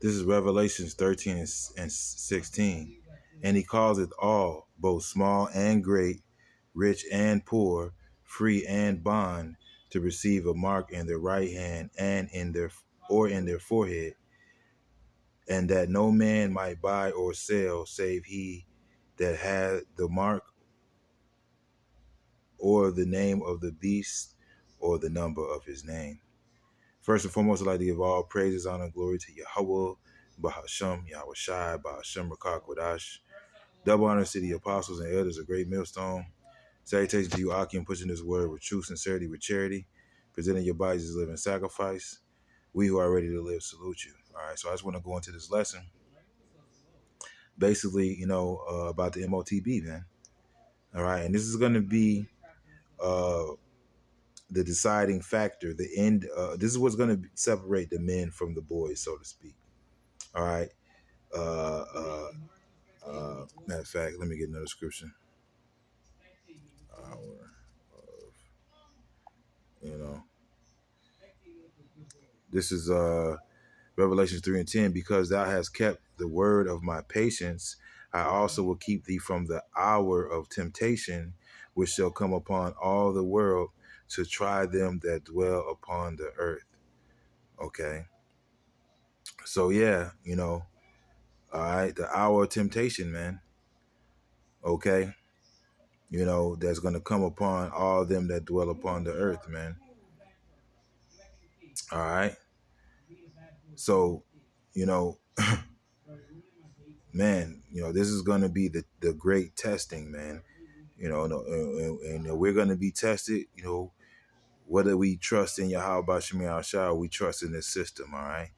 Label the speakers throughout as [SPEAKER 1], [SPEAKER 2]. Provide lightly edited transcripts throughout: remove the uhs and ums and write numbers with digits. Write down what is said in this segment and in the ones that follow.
[SPEAKER 1] This is Revelations 13 and 16. And he calls it all, both small and great, rich and poor, free and bond, to receive a mark in their right hand and in their forehead, and that no man might buy or sell save he that had the mark or the name of the beast or the number of his name. First and foremost, I'd like to give all praises, honor, and glory to Yahweh, Bahasham, Yahweh Shai, Bahasham Rakak Wadash. Double honor to the apostles and elders of Great Millstone. Salutations to you, Akim, pushing this word with true sincerity, with charity, presenting your bodies as a living sacrifice. We who are ready to live salute you. All right, so I just want to go into this lesson. Basically, about the M.O.T.B, man. All right, and this is going to be uh, the deciding factor, the end. This is what's going to separate the men from the boys, so to speak. All right. Uh, uh, Matter of fact, let me get another scripture. Hour of, you know, this is Revelation 3 and 10. Because thou hast kept the word of my patience, I also will keep thee from the hour of temptation, which shall come upon all the world to try them that dwell upon the earth. Okay. So yeah, all right, the hour of temptation, man. Okay. That's going to come upon all them that dwell upon the earth, man. All right. So, you know, man, this is going to be the great testing, man. And we're going to be tested, whether we trust in Yahweh Shemi Shah, we trust in this system, all right?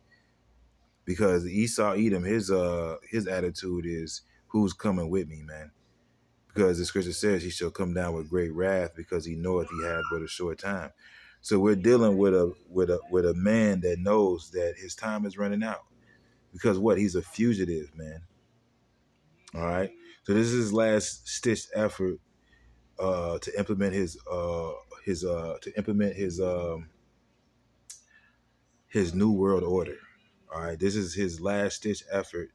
[SPEAKER 1] Because Esau Edom, his attitude is, who's coming with me, man? Because the scripture says he shall come down with great wrath, because he knoweth he hath but a short time. So we're dealing with a man that knows that his time is running out. Because what? He's a fugitive, man. All right. So this is his last stitch effort to implement his new world order. All right. This is his last stitch effort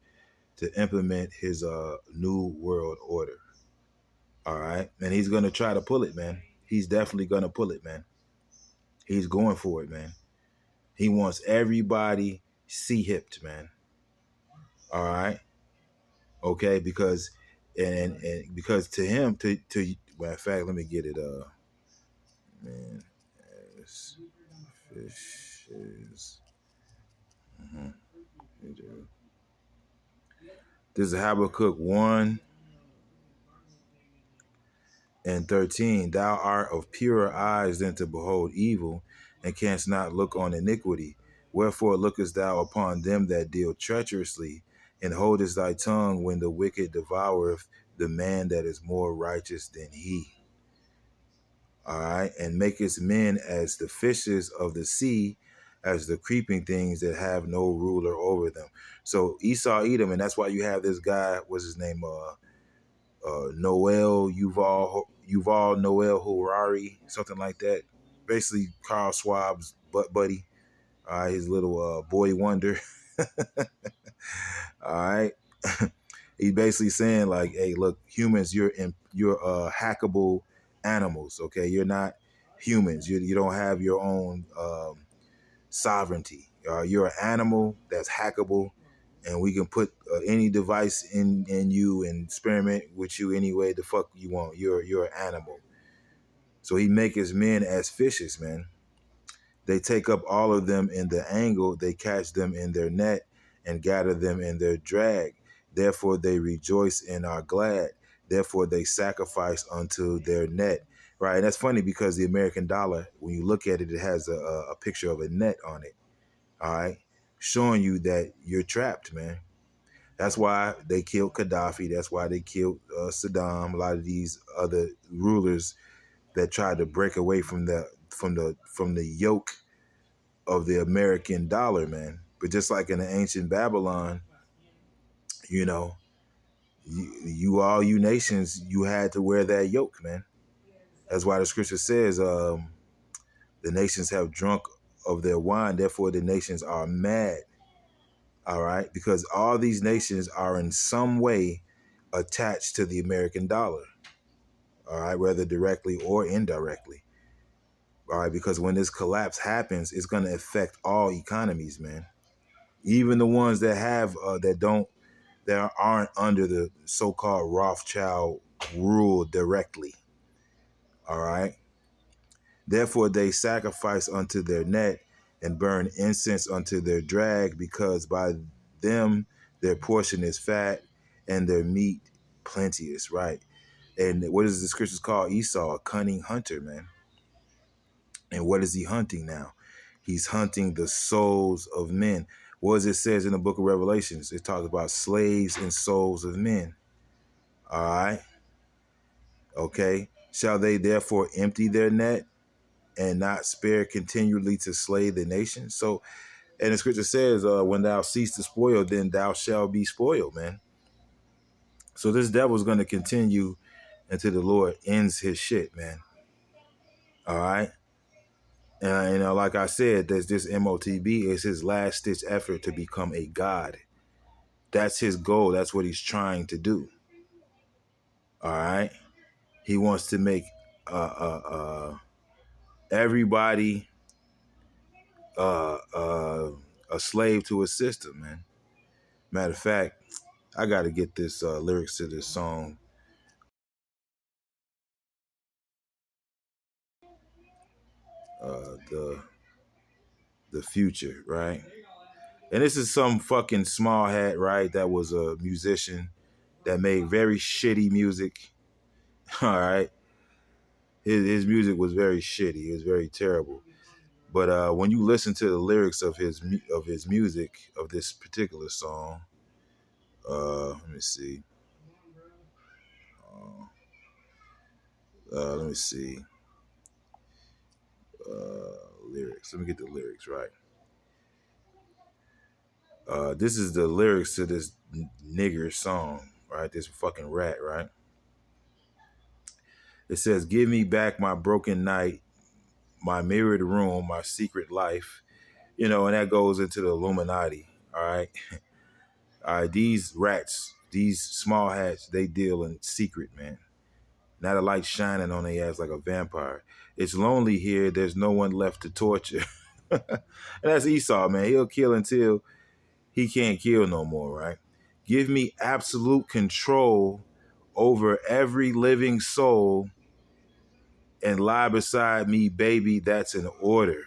[SPEAKER 1] to implement his new world order. All right. And he's gonna try to pull it, man. He's definitely gonna pull it, man. He's going for it, man. He wants everybody C-hipped, man. All right. Okay, because and because to him, well, in fact, let me get it. Man, as fishes. Mhm. This is Habakkuk 1 and 13. Thou art of purer eyes than to behold evil, and canst not look on iniquity. Wherefore lookest thou upon them that deal treacherously, and holdest thy tongue when the wicked devoureth the man that is more righteous than he. All right, and makest men as the fishes of the sea, as the creeping things that have no ruler over them. So Esau Edom, and that's why you have this guy, what's his name, Noel Yuval Noel Harari, something like that. Basically, Carl Schwab's butt buddy. His little boy wonder. All right. He's basically saying like, hey, look, humans, you're hackable animals. Okay, you're not humans. You don't have your own sovereignty. You're an animal that's hackable, and we can put any device in you and experiment with you any way the fuck you want. You're an animal. So he makes men as fishes, man. They take up all of them in the angle. They catch them in their net and gather them in their drag. Therefore they rejoice and are glad. Therefore they sacrifice unto their net. Right, and that's funny because the American dollar, when you look at it, it has a picture of a net on it. All right, showing you that you're trapped, man. That's why they killed Gaddafi. That's why they killed Saddam. A lot of these other rulers that tried to break away from the yoke of the American dollar, man. But just like in the ancient Babylon, you know, you nations, you had to wear that yoke, man. That's why the scripture says, the nations have drunk of their wine, therefore the nations are mad. All right, because all these nations are in some way attached to the American dollar. All right, whether directly or indirectly. All right, because when this collapse happens, it's going to affect all economies, man. Even the ones that have that aren't under the so-called Rothschild rule directly. All right. Therefore, they sacrifice unto their net and burn incense unto their drag, because by them their portion is fat and their meat plenteous. Right. And what is the scriptures called? Esau, a cunning hunter, man. And what is he hunting now? He's hunting the souls of men. What does it says in the book of Revelations? It talks about slaves and souls of men. All right. Okay. Shall they therefore empty their net and not spare continually to slay the nation? So, and the scripture says, when thou cease to spoil, then thou shalt be spoiled, man. So this devil's going to continue until the Lord ends his shit, man. All right. And, like I said, there's this M.O.T.B. is his last stitch effort to become a god. That's his goal. That's what he's trying to do. All right. He wants to make everybody uh, uh, a slave to his system, man. Matter of fact, I got to get this lyrics to this song. The future, right? And this is some fucking small hat, right? That was a musician that made very shitty music. All right, his music was very shitty. It was very terrible. But when you listen to the lyrics of his music of this particular song, let me see. Let me see. Lyrics. Let me get the lyrics right. This is the lyrics to this nigger song, right? This fucking rat, right? It says, "Give me back my broken night, my mirrored room, my secret life." And that goes into the Illuminati. All right. All right. These rats, these small hats, they deal in secret, man. Not a light shining on their ass like a vampire. It's lonely here. There's no one left to torture. And that's Esau, man. He'll kill until he can't kill no more, right? Give me absolute control over every living soul and lie beside me, baby. That's an order,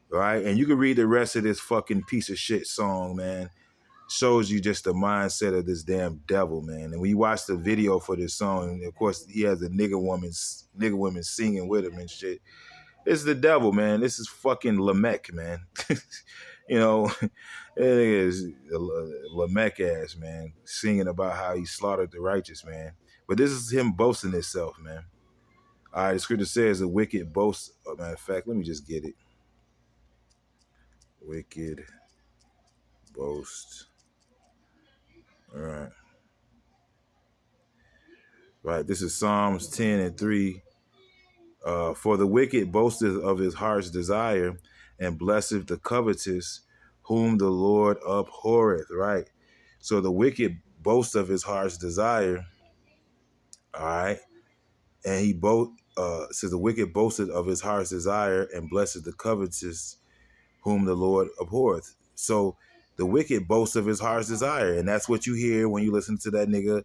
[SPEAKER 1] right? And you can read the rest of this fucking piece of shit song, man. Shows you just the mindset of this damn devil, man. And when you watch the video for this song, of course, he has a nigga women singing with him and shit. It's the devil, man. This is fucking Lamech, man. you know, it is Lamech ass, man, singing about how he slaughtered the righteous, man. But this is him boasting himself, man. All right, the scripture says a wicked boast. Matter of fact, let me just get it. Wicked boast. All right. Right. This is Psalms 10 and 3. For the wicked boasteth of his heart's desire, and blesseth the covetous, whom the Lord abhorreth. Right. So the wicked boasts of his heart's desire. All right. And he says the wicked boasteth of his heart's desire, and blesseth the covetous, whom the Lord abhorreth. So the wicked boasts of his heart's desire. And that's what you hear when you listen to that nigga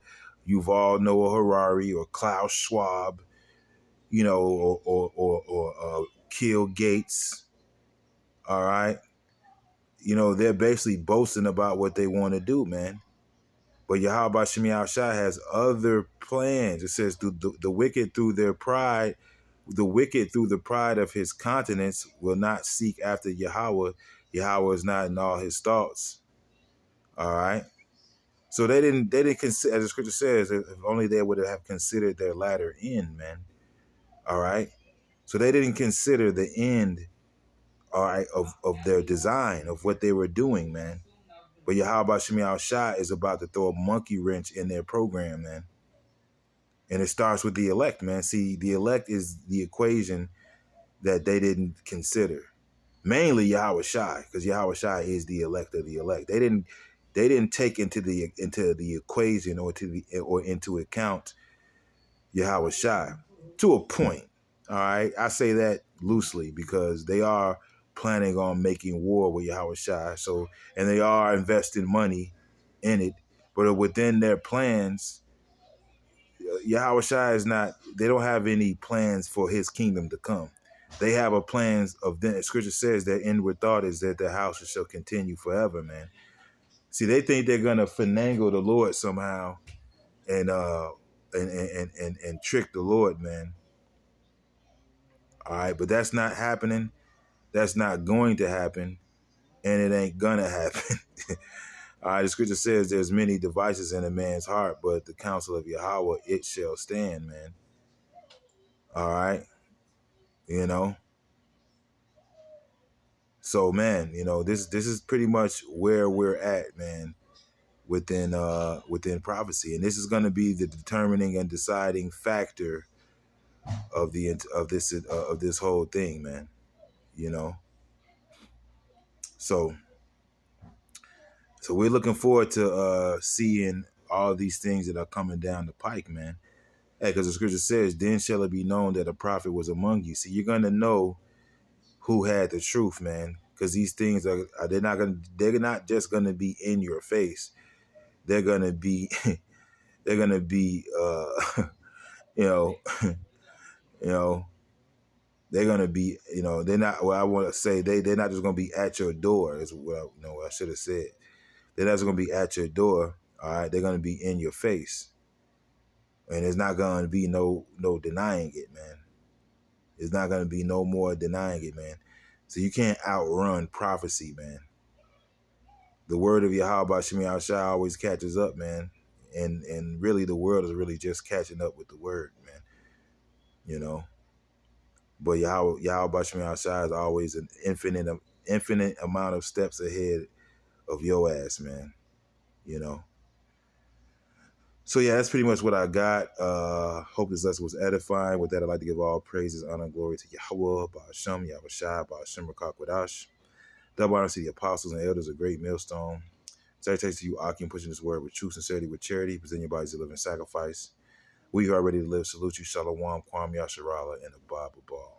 [SPEAKER 1] Yuval Noah Harari or Klaus Schwab, or Kill Gates. All right. They're basically boasting about what they want to do, man. But Yahweh Shemi Shai has other plans. It says the wicked through their pride, the wicked through the pride of his countenance will not seek after Yahweh. Yahweh is not in all his thoughts. All right. So they didn't consider, as the scripture says, if only they would have considered their latter end, man. All right. So they didn't consider the end, all right, of their design, of what they were doing, man. But Yahweh Shemi Shai is about to throw a monkey wrench in their program, man. And it starts with the elect, man. See, the elect is the equation that they didn't consider. Mainly Yahweh Shai, because Yahweh Shai is the elect of the elect. They didn't take into the equation or into account Yahweh Shai to a point. All right. I say that loosely because they are planning on making war with Yahweh Shai. So, and they are investing money in it. But within their plans, Yahweh Shai is not, they don't have any plans for his kingdom to come. They have a plans of them. Scripture says that inward thought is that the house shall continue forever, man. See, they think they're gonna finagle the Lord somehow and and trick the Lord, man. All right, but that's not happening. That's not going to happen, and it ain't gonna happen. All right, the scripture says there's many devices in a man's heart, but the counsel of Yahweh, it shall stand, man. All right, you know. So, man, this is pretty much where we're at, man, within prophecy, and this is going to be the determining and deciding factor of this whole thing, man. You know, so we're looking forward to seeing all these things that are coming down the pike, man. Hey, because the scripture says, "Then shall it be known that a prophet was among you." See, you're gonna know who had the truth, man, because these things they're not just gonna be in your face. They're gonna be they're gonna be you know you know they're gonna be they're not, well, I want to say they're not just gonna be at your door is what what I should have said. They're not just gonna be at your door. All right, they're gonna be in your face, and there's not gonna be no denying it, man. There's not gonna be no more denying it, man. So you can't outrun prophecy, man. The word of Yahweh Shemi Shai always catches up, man. And really the world is really just catching up with the word, man. You know. But Yahweh Shemi Shai is always an infinite amount of steps ahead of your ass, man. You know. So yeah, that's pretty much what I got. Hope this lesson was edifying. With that, I'd like to give all praises, honor, and glory to Yahweh, Ba'ashem, Yahweh Shai, Ba'ashem, Rakak Wadash. Double honor to the apostles and elders, a great millstone. Salutations to you, Akim, pushing this word with true sincerity, with charity, present your bodies a living sacrifice. We who are ready to live salute you, Shalom, Kwam Yasharala, and the Bible Ball.